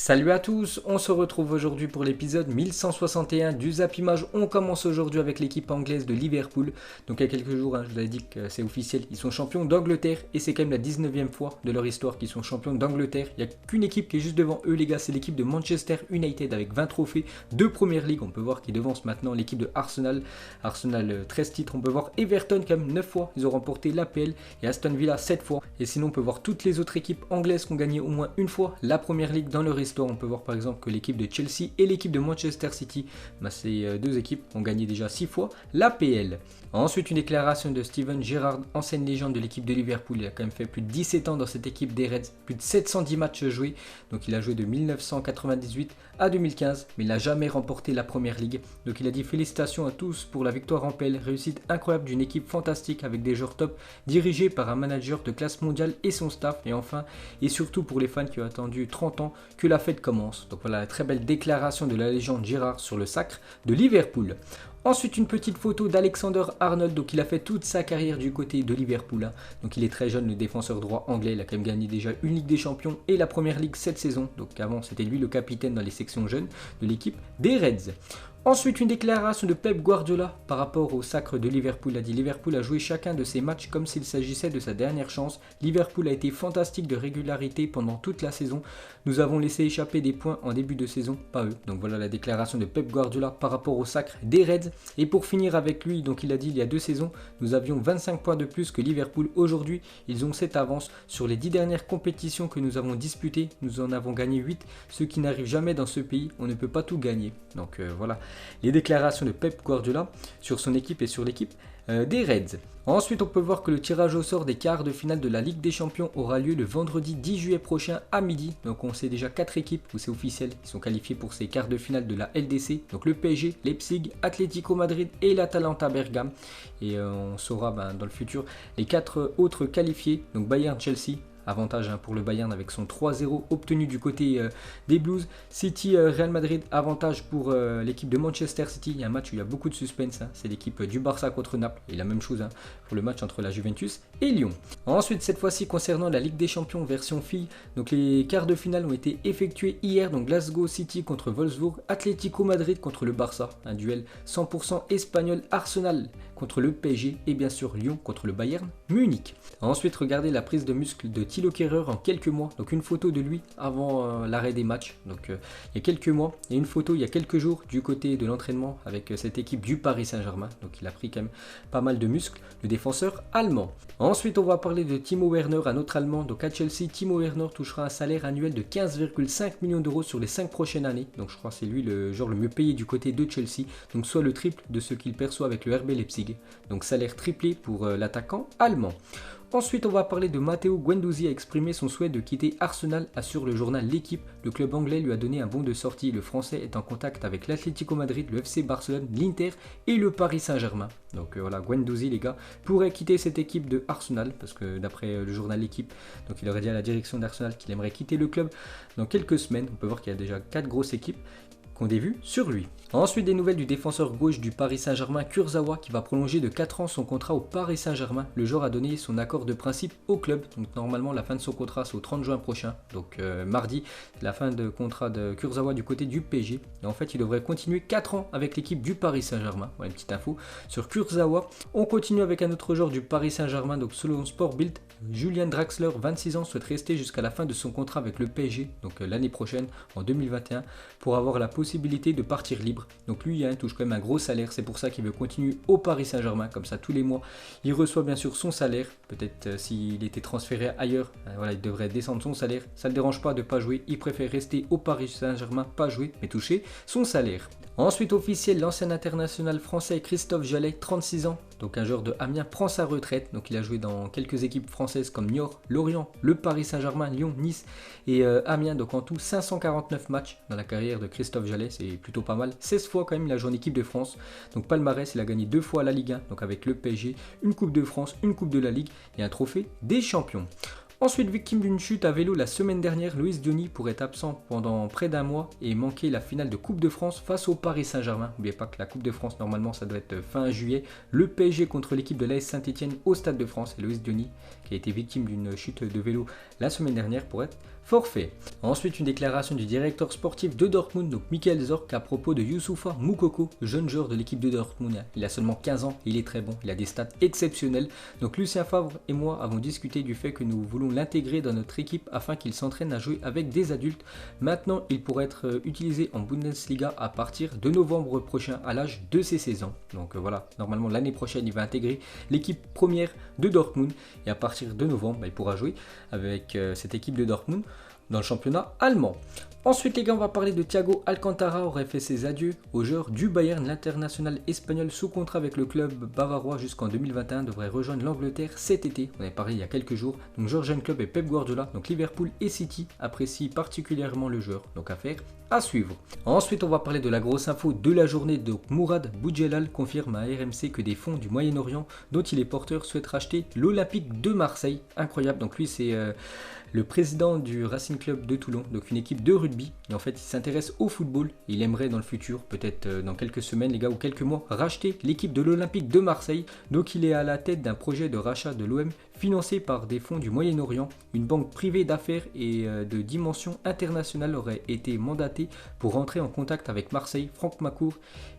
Salut à tous, on se retrouve aujourd'hui pour l'épisode 1161 du Zap Image. On commence aujourd'hui avec l'équipe anglaise de Liverpool. Donc il y a quelques jours, je vous avais dit que c'est officiel, ils sont champions d'Angleterre et c'est quand même la 19e fois de leur histoire qu'ils sont champions d'Angleterre. Il n'y a qu'une équipe qui est juste devant eux les gars, c'est l'équipe de Manchester United avec 20 trophées de Première Ligue. On peut voir qu'ils devancent maintenant l'équipe de Arsenal. Arsenal 13 titres, on peut voir Everton quand même 9 fois, ils ont remporté l'APL et Aston Villa 7 fois. Et sinon on peut voir toutes les autres équipes anglaises qui ont gagné au moins une fois la Première Ligue dans leur histoire. On peut voir par exemple que l'équipe de Chelsea et l'équipe de Manchester City, ces deux équipes ont gagné déjà 6 fois l'APL. Ensuite, une déclaration de Steven Gerrard, ancienne légende de l'équipe de Liverpool. Il a quand même fait plus de 17 ans dans cette équipe des Reds, plus de 710 matchs joués. Donc il a joué de 1998 à 2015, mais il n'a jamais remporté la Première Ligue. Donc il a dit félicitations à tous pour la victoire en PL, réussite incroyable d'une équipe fantastique avec des joueurs top, dirigés par un manager de classe mondiale et son staff. Et enfin, et surtout pour les fans qui ont attendu 30 ans, que la fête commence. Donc voilà, la très belle déclaration de la légende Gerrard sur le sacre de Liverpool. Ensuite, une petite photo d'Alexander Arnold. Donc il a fait toute sa carrière du côté de Liverpool. Donc il est très jeune, le défenseur droit anglais. Il a quand même gagné déjà une Ligue des Champions et la Première Ligue cette saison. Donc avant, c'était lui le capitaine dans les sections jeunes de l'équipe des Reds. Ensuite, une déclaration de Pep Guardiola par rapport au sacre de Liverpool. Il a dit Liverpool a joué chacun de ses matchs comme s'il s'agissait de sa dernière chance. Liverpool a été fantastique de régularité pendant toute la saison. Nous avons laissé échapper des points en début de saison, pas eux. Donc voilà la déclaration de Pep Guardiola par rapport au sacre des Reds. Et pour finir avec lui, donc il a dit il y a 2 saisons, nous avions 25 points de plus que Liverpool. Aujourd'hui, ils ont cette avance. Sur les 10 dernières compétitions que nous avons disputées, nous en avons gagné 8. Ce qui n'arrive jamais dans ce pays, on ne peut pas tout gagner. Donc voilà les déclarations de Pep Guardiola sur son équipe et sur l'équipe des Reds. Ensuite, on peut voir que le tirage au sort des quarts de finale de la Ligue des Champions aura lieu le vendredi 10 juillet prochain à midi. Donc on sait déjà 4 équipes où c'est officiel qui sont qualifiées pour ces quarts de finale de la LDC. Donc le PSG, Leipzig, Atlético Madrid et l'Atalanta Bergame. Et on saura dans le futur les 4 autres qualifiés. Donc Bayern, Chelsea. Avantage pour le Bayern avec son 3-0 obtenu du côté des Blues. City, Real Madrid, avantage pour l'équipe de Manchester City. Il y a un match où il y a beaucoup de suspense. C'est l'équipe du Barça contre Naples. Et la même chose pour le match entre la Juventus et Lyon. Ensuite, cette fois-ci, concernant la Ligue des Champions version filles, donc les quarts de finale ont été effectués hier. Donc Glasgow City contre Wolfsburg, Atlético Madrid contre le Barça. Un duel 100% espagnol, Arsenal contre le PSG et bien sûr Lyon contre le Bayern Munich. Ensuite, regardez la prise de muscle de Thilo Kehrer en quelques mois. Donc une photo de lui avant l'arrêt des matchs. Donc il y a quelques mois et une photo il y a quelques jours du côté de l'entraînement avec cette équipe du Paris Saint-Germain. Donc il a pris quand même pas mal de muscles, le défenseur allemand. Ensuite, on va parler de Timo Werner, un autre allemand. Donc à Chelsea, Timo Werner touchera un salaire annuel de 15,5 millions d'euros sur les 5 prochaines années. Donc je crois que c'est lui le joueur le mieux payé du côté de Chelsea. Donc soit le triple de ce qu'il perçoit avec le RB Leipzig. Donc salaire triplé pour l'attaquant allemand. Ensuite, on va parler de Matteo Guendouzi a exprimé son souhait de quitter Arsenal, assure le journal L'Équipe. Le club anglais lui a donné un bon de sortie. Le Français est en contact avec l'Atlético Madrid, le FC Barcelone, l'Inter et le Paris Saint-Germain. Donc voilà, Guendouzi les gars pourrait quitter cette équipe de Arsenal parce que d'après le journal L'Équipe, donc il aurait dit à la direction d'Arsenal qu'il aimerait quitter le club dans quelques semaines. On peut voir qu'il y a déjà 4 grosses équipes qu'on a vues sur lui. Ensuite, des nouvelles du défenseur gauche du Paris Saint-Germain, Kurzawa, qui va prolonger de 4 ans son contrat au Paris Saint-Germain. Le joueur a donné son accord de principe au club. Donc normalement, la fin de son contrat, c'est au 30 juin prochain. Donc mardi, la fin de contrat de Kurzawa du côté du PSG. Et en fait, il devrait continuer 4 ans avec l'équipe du Paris Saint-Germain. Voilà une petite info sur Kurzawa. On continue avec un autre joueur du Paris Saint-Germain. Donc selon Sport Bild, Julian Draxler, 26 ans, souhaite rester jusqu'à la fin de son contrat avec le PSG. Donc l'année prochaine, en 2021, pour avoir la possibilité de partir libre. Donc lui, il touche quand même un gros salaire, c'est pour ça qu'il veut continuer au Paris Saint-Germain, comme ça tous les mois, il reçoit bien sûr son salaire. Peut-être s'il était transféré ailleurs, voilà, il devrait descendre son salaire. Ça ne le dérange pas de ne pas jouer, il préfère rester au Paris Saint-Germain, pas jouer, mais toucher son salaire. Ensuite officiel, l'ancien international français Christophe Jallet, 36 ans, donc un joueur de Amiens, prend sa retraite. Donc il a joué dans quelques équipes françaises comme Niort, Lorient, le Paris Saint-Germain, Lyon, Nice et Amiens. Donc en tout 549 matchs dans la carrière de Christophe Jallet, c'est plutôt pas mal. 16 fois quand même il a joué en équipe de France. Donc palmarès, il a gagné 2 fois la Ligue 1, donc avec le PSG, une Coupe de France, une Coupe de la Ligue et un trophée des champions. Ensuite, victime d'une chute à vélo la semaine dernière, Loïs Diony pourrait être absent pendant près d'un mois et manquer la finale de Coupe de France face au Paris Saint-Germain. N'oubliez pas que la Coupe de France, normalement, ça doit être fin juillet. Le PSG contre l'équipe de l'AS Saint-Etienne au Stade de France. Et Loïs Diony, qui a été victime d'une chute de vélo la semaine dernière, pourrait être forfait. Ensuite, une déclaration du directeur sportif de Dortmund, donc Michael Zorc, à propos de Youssoufa Moukoko, jeune joueur de l'équipe de Dortmund. Il a seulement 15 ans et il est très bon, il a des stats exceptionnels. Donc Lucien Favre et moi avons discuté du fait que nous voulons l'intégrer dans notre équipe afin qu'il s'entraîne à jouer avec des adultes. Maintenant, il pourrait être utilisé en Bundesliga à partir de novembre prochain à l'âge de ses 16 ans. Donc voilà, normalement l'année prochaine il va intégrer l'équipe première de Dortmund et à partir de novembre il pourra jouer avec cette équipe de Dortmund dans le championnat allemand. Ensuite les gars, on va parler de Thiago Alcantara, aurait fait ses adieux au joueur du Bayern. L'international espagnol sous contrat avec le club bavarois jusqu'en 2021 devrait rejoindre l'Angleterre cet été. On avait parlé il y a quelques jours. Donc Jürgen Klopp et Pep Guardiola, donc Liverpool et City apprécient particulièrement le joueur. Donc affaire à suivre. Ensuite on va parler de la grosse info de la journée. Donc Mourad Boudjelal confirme à RMC que des fonds du Moyen-Orient dont il est porteur souhaitent racheter l'Olympique de Marseille. Incroyable. Donc lui c'est le président du Racing Club de Toulon, donc une équipe de rugby, et en fait il s'intéresse au football, il aimerait dans le futur, peut-être dans quelques semaines les gars ou quelques mois, racheter l'équipe de l'Olympique de Marseille. Donc il est à la tête d'un projet de rachat de l'OM financé par des fonds du Moyen-Orient. Une banque privée d'affaires et de dimension internationale aurait été mandatée pour rentrer en contact avec Marseille, Franck Macour,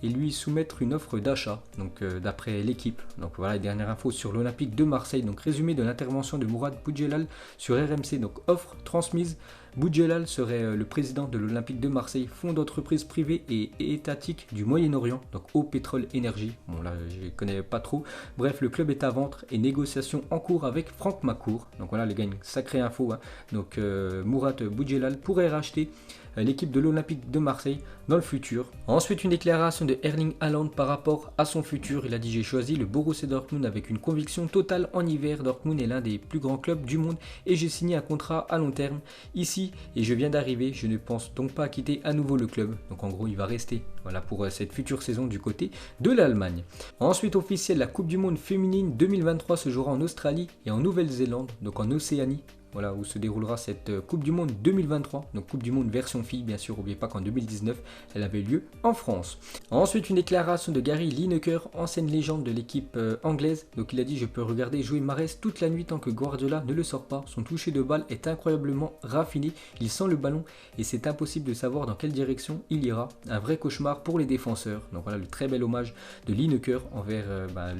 et lui soumettre une offre d'achat, donc d'après l'équipe. Donc voilà les dernières infos sur l'Olympique de Marseille. Donc résumé de l'intervention de Mourad Boudjelal sur RMC. Donc offre transmise, Boudjelal serait le président de l'Olympique de Marseille, fonds d'entreprise privée et étatique du Moyen-Orient, donc Eau Pétrole Énergie. Bon là je ne connais pas trop. Bref, le club est à vendre et négociation en cours avec Franck Macour. Donc voilà les gars, une sacrée info. Hein. Donc Mourad Boudjelal pourrait racheter l'équipe de l'Olympique de Marseille dans le futur. Ensuite, une déclaration de Erling Haaland par rapport à son futur. Il a dit: j'ai choisi le Borussia Dortmund avec une conviction totale en hiver. Dortmund est l'un des plus grands clubs du monde et j'ai signé un contrat à long terme ici et je viens d'arriver. Je ne pense donc pas quitter à nouveau le club. Donc en gros, il va rester voilà, pour cette future saison du côté de l'Allemagne. Ensuite, officiel, la Coupe du Monde féminine 2023 se jouera en Australie et en Nouvelle-Zélande, donc en Océanie. Voilà où se déroulera cette Coupe du Monde 2023, donc Coupe du Monde version fille bien sûr, n'oubliez pas qu'en 2019 elle avait lieu en France. Ensuite une déclaration de Gary Lineker, ancienne légende de l'équipe anglaise, donc il a dit: je peux regarder jouer Mahrez toute la nuit tant que Guardiola ne le sort pas, son toucher de balle est incroyablement raffiné, il sent le ballon et c'est impossible de savoir dans quelle direction il ira, un vrai cauchemar pour les défenseurs. Donc voilà le très bel hommage de Lineker envers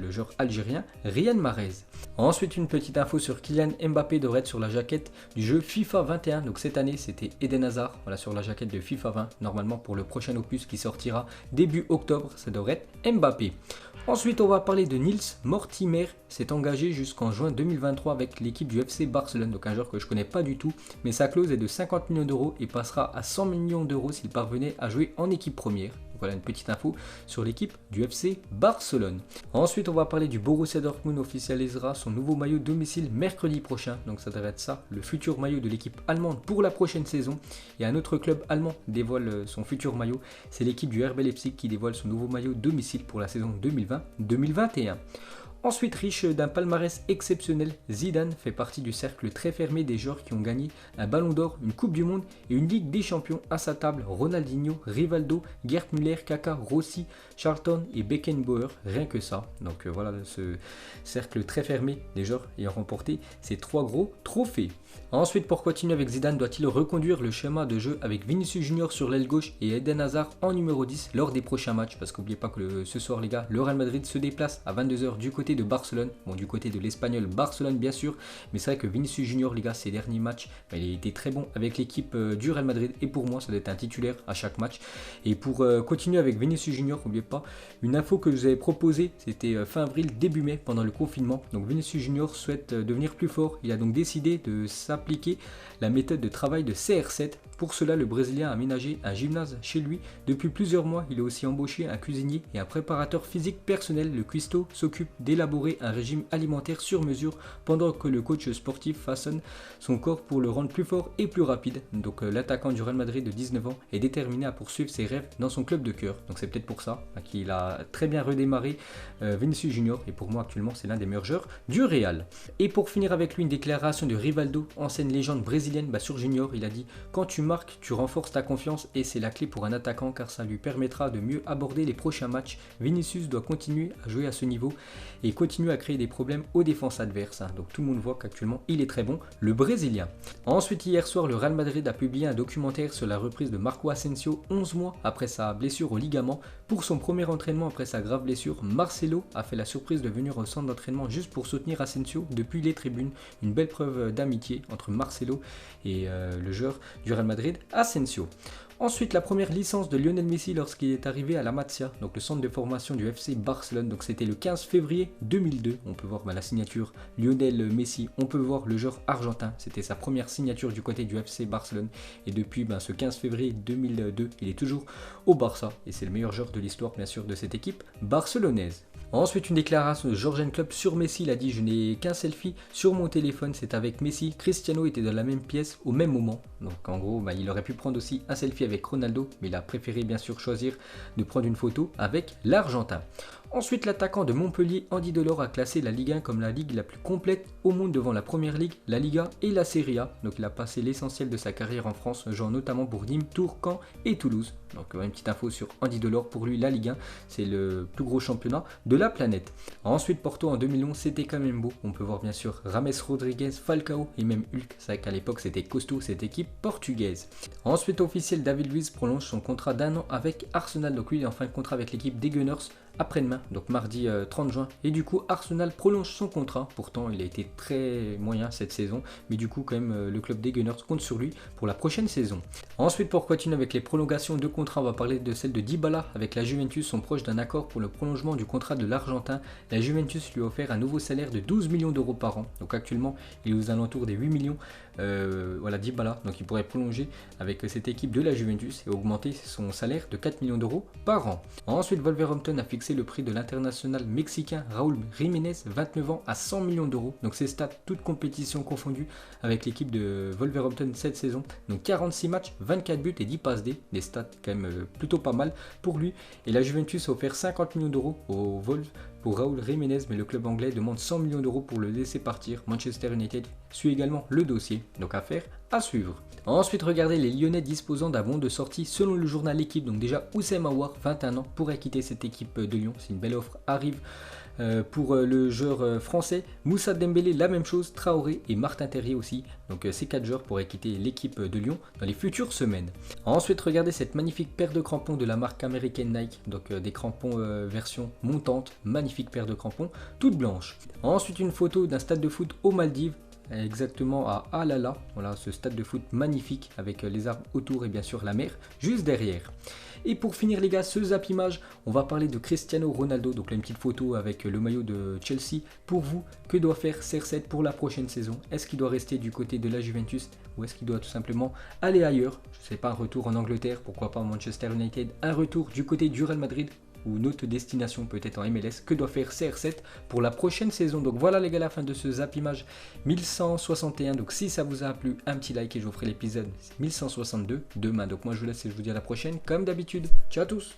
le joueur algérien Riyad Mahrez. Ensuite une petite info sur Kylian Mbappé devrait être sur la jaquette du jeu FIFA 21, donc cette année c'était Eden Hazard, voilà sur la jaquette de FIFA 20, normalement pour le prochain opus qui sortira début octobre, ça devrait être Mbappé. Ensuite on va parler de Nils Mortimer, s'est engagé jusqu'en juin 2023 avec l'équipe du FC Barcelone, donc un joueur que je connais pas du tout, mais sa clause est de 50 millions d'euros et passera à 100 millions d'euros s'il parvenait à jouer en équipe première. Voilà une petite info sur l'équipe du FC Barcelone. Ensuite, on va parler du Borussia Dortmund officialisera son nouveau maillot domicile mercredi prochain. Donc ça devrait être ça, le futur maillot de l'équipe allemande pour la prochaine saison. Et un autre club allemand dévoile son futur maillot. C'est l'équipe du RB Leipzig qui dévoile son nouveau maillot domicile pour la saison 2020-2021. Ensuite, riche d'un palmarès exceptionnel, Zidane fait partie du cercle très fermé des joueurs qui ont gagné un Ballon d'Or, une Coupe du Monde et une Ligue des Champions. À sa table, Ronaldinho, Rivaldo, Gerd Müller, Kaka, Rossi, Charlton et Beckenbauer, rien que ça. Donc voilà ce cercle très fermé des joueurs ayant remporté ces 3 gros trophées. Ensuite, pour continuer avec Zidane, doit-il reconduire le schéma de jeu avec Vinicius Junior sur l'aile gauche et Eden Hazard en numéro 10 lors des prochains matchs? Parce qu'oubliez pas que ce soir les gars, le Real Madrid se déplace à 22h du côté de Barcelone, bon du côté de l'Espagnol Barcelone bien sûr, mais c'est vrai que Vinicius Junior les gars, ses derniers matchs, il a été très bon avec l'équipe du Real Madrid et pour moi ça doit être un titulaire à chaque match. Et pour continuer avec Vinicius Junior, n'oubliez pas, une info que je vous avais proposée, c'était fin avril, début mai, pendant le confinement. Donc Vinicius Junior souhaite devenir plus fort, il a donc décidé de s'appliquer la méthode de travail de CR7. Pour cela, le Brésilien a aménagé un gymnase chez lui. Depuis plusieurs mois, il a aussi embauché un cuisinier et un préparateur physique personnel. Le cuistot s'occupe d'élaborer un régime alimentaire sur mesure pendant que le coach sportif façonne son corps pour le rendre plus fort et plus rapide. Donc l'attaquant du Real Madrid de 19 ans est déterminé à poursuivre ses rêves dans son club de cœur. Donc c'est peut-être pour ça qu'il a très bien redémarré Vinicius Junior et pour moi actuellement c'est l'un des meilleurs joueurs du Real. Et pour finir avec lui, une déclaration de Rivaldo, ancienne légende brésilienne sur Junior. Il a dit: quand tu marques, tu renforces ta confiance et c'est la clé pour un attaquant car ça lui permettra de mieux aborder les prochains matchs. Vinicius doit continuer à jouer à ce niveau et continue à créer des problèmes aux défenses adverses. Donc tout le monde voit qu'actuellement il est très bon, le Brésilien. Ensuite, hier soir, le Real Madrid a publié un documentaire sur la reprise de Marco Asensio 11 mois après sa blessure au ligament. Pour son premier entraînement après sa grave blessure, Marcelo a fait la surprise de venir au centre d'entraînement juste pour soutenir Asensio depuis les tribunes. Une belle preuve d'amitié entre Marcelo et le joueur du Real Madrid, Asensio. Ensuite, la première licence de Lionel Messi lorsqu'il est arrivé à la Masia, donc le centre de formation du FC Barcelone. Donc c'était le 15 février 2002. On peut voir la signature Lionel Messi. On peut voir le joueur argentin. C'était sa première signature du côté du FC Barcelone. Et depuis ce 15 février 2002, il est toujours au Barça. Et c'est le meilleur joueur de l'histoire, bien sûr, de cette équipe barcelonaise. Ensuite, une déclaration de Jürgen Klopp sur Messi. Il a dit: je n'ai qu'un selfie sur mon téléphone, c'est avec Messi. Cristiano était dans la même pièce au même moment. Donc en gros, il aurait pu prendre aussi un selfie avec Ronaldo, mais il a préféré bien sûr choisir de prendre une photo avec l'Argentin. Ensuite, l'attaquant de Montpellier, Andy Delors, a classé la Ligue 1 comme la ligue la plus complète au monde devant la Première Ligue, la Liga et la Serie A. Donc il a passé l'essentiel de sa carrière en France, jouant notamment pour Nîmes, Tours, Caen et Toulouse. Donc une petite info sur Andy Delors, pour lui la Ligue 1 c'est le plus gros championnat de la planète. Ensuite, Porto en 2011, c'était quand même beau. On peut voir bien sûr Rames Rodriguez, Falcao et même Hulk. C'est vrai qu'à l'époque c'était costaud cette équipe portugaise. Ensuite, officiel, David Luiz prolonge son contrat d'1 an avec Arsenal. Donc lui il est en fin de contrat avec l'équipe des Gunners après-demain, donc mardi 30 juin. Et du coup, Arsenal prolonge son contrat. Pourtant, il a été très moyen cette saison. Mais du coup, quand même, le club des Gunners compte sur lui pour la prochaine saison. Ensuite, pour continuer avec les prolongations de contrat, on va parler de celle de Dybala avec la Juventus. Sont proches d'un accord pour le prolongement du contrat de l'Argentin. La Juventus lui a offert un nouveau salaire de 12 millions d'euros par an. Donc actuellement, il est aux alentours des 8 millions. Voilà, Dybala. Donc il pourrait prolonger avec cette équipe de la Juventus et augmenter son salaire de 4 millions d'euros par an. Ensuite, Wolverhampton a fixé le prix de l'international mexicain Raúl Jiménez, 29 ans, à 100 millions d'euros. Donc ses stats, toutes compétitions confondues avec l'équipe de Wolverhampton cette saison. Donc 46 matchs, 24 buts et 10 passes D. Des stats quand même plutôt pas mal pour lui. Et la Juventus a offert 50 millions d'euros au Wolves pour Raúl Jiménez, mais le club anglais demande 100 millions d'euros pour le laisser partir. Manchester United suit également le dossier. Donc affaire à suivre. Ensuite, regardez les Lyonnais disposant d'un bon de sortie selon le journal L'équipe. Donc déjà, Houssem Aouar, 21 ans, pourrait quitter cette équipe de Lyon. C'est une belle offre, arrive pour le joueur français. Moussa Dembélé, la même chose. Traoré et Martin Terrier aussi. Donc ces 4 joueurs pourraient quitter l'équipe de Lyon dans les futures semaines. Ensuite, regardez cette magnifique paire de crampons de la marque américaine Nike. Donc des crampons version montante. Magnifique paire de crampons, toute blanche. Ensuite, une photo d'un stade de foot aux Maldives. Exactement à Alala, voilà ce stade de foot magnifique avec les arbres autour et bien sûr la mer juste derrière. Et pour finir les gars, ce Zap Image, on va parler de Cristiano Ronaldo. Donc là une petite photo avec le maillot de Chelsea. Pour vous, que doit faire CR7 pour la prochaine saison? Est-ce qu'il doit rester du côté de la Juventus ou est-ce qu'il doit tout simplement aller ailleurs? Je ne sais pas, un retour en Angleterre, pourquoi pas Manchester United, un retour du côté du Real Madrid ou notre destination peut-être en MLS. Que doit faire CR7 pour la prochaine saison? Donc voilà les gars, la fin de ce Zap Image 1161. Donc si ça vous a plu, un petit like et je vous ferai l'épisode 1162 demain. Donc moi je vous laisse et je vous dis à la prochaine comme d'habitude. Ciao à tous.